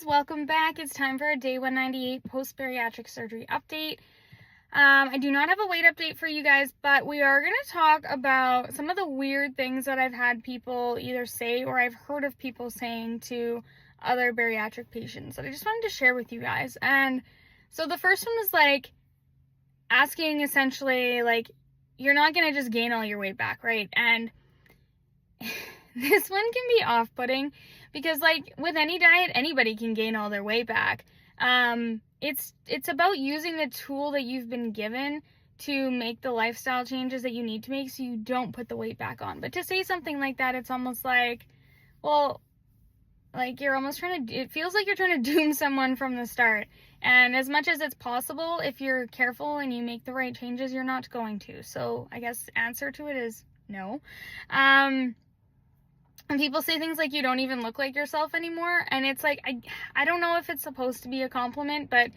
guys, welcome back. It's time for a day 198 post-bariatric surgery update. I do not have a weight update for you guys, but we are going to talk about some of the weird things that I've had people either say or I've heard of people saying to other bariatric patients that I just wanted to share with you guys. And so the first one was like asking essentially like, you're not going to just gain all your weight back, right? And this one can be off-putting because like with any diet, anybody can gain all their weight back. It's about using the tool that you've been given to make the lifestyle changes that you need to make so you don't put the weight back on. But to say something like that, it's almost like, well, like you're almost it feels like you're trying to doom someone from the start. And as much as it's possible, if you're careful and you make the right changes, you're not going to. So I guess the answer to it is no. And people say things like you don't even look like yourself anymore, and it's like I don't know if it's supposed to be a compliment, but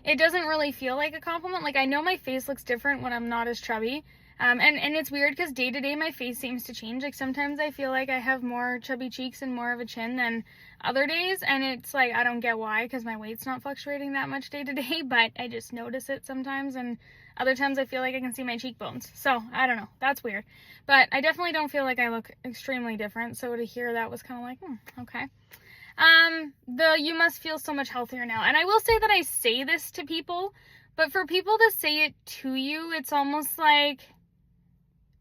it doesn't really feel like a compliment. Like I know my face looks different when I'm not as chubby, and it's weird because day to day my face seems to change. Like sometimes I feel like I have more chubby cheeks and more of a chin than other days, and it's like I don't get why because my weight's not fluctuating that much day to day, but I just notice it sometimes, and other times I feel like I can see my cheekbones. So I don't know, that's weird, but I definitely don't feel like I look extremely different. So to hear that was kind of like, okay. You must feel so much healthier now. And I will say that I say this to people, but for people to say it to you, it's almost like,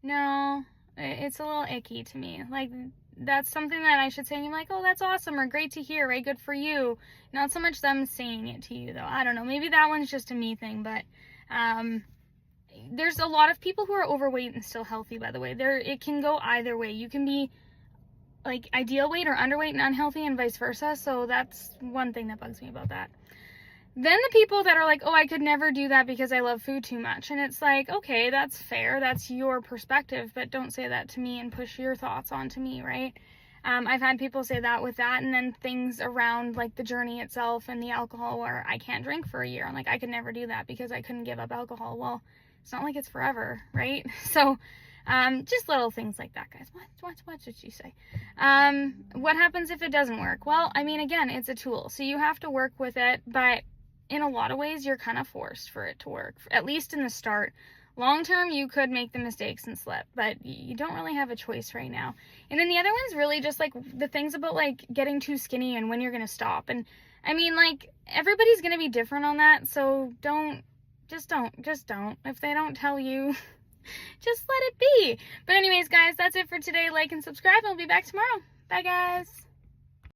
no, it's a little icky to me. Like that's something that I should say and you're like, oh, that's awesome or great to hear, right? Good for you. Not so much them saying it to you though. I don't know. Maybe that one's just a me thing, but there's a lot of people who are overweight and still healthy, by the way. It can go either way. You can be like ideal weight or underweight and unhealthy and vice versa. So that's one thing that bugs me about that. Then the people that are like, oh, I could never do that because I love food too much. And it's like, okay, that's fair. That's your perspective, but don't say that to me and push your thoughts onto me, right? I've had people say that with that, and then things around like the journey itself and the alcohol where I can't drink for a year. I'm like, I could never do that because I couldn't give up alcohol. Well, it's not like it's forever, right? So just little things like that, guys. What did you say? What happens if it doesn't work? Well, I mean, again, it's a tool, so you have to work with it, but in a lot of ways, you're kind of forced for it to work, at least in the start. Long term, you could make the mistakes and slip, but you don't really have a choice right now. And then the other one's really just like the things about like getting too skinny and when you're going to stop. And I mean, like everybody's going to be different on that. So just don't. If they don't tell you, just let it be. But anyways, guys, that's it for today. Like and subscribe, and we'll be back tomorrow. Bye, guys.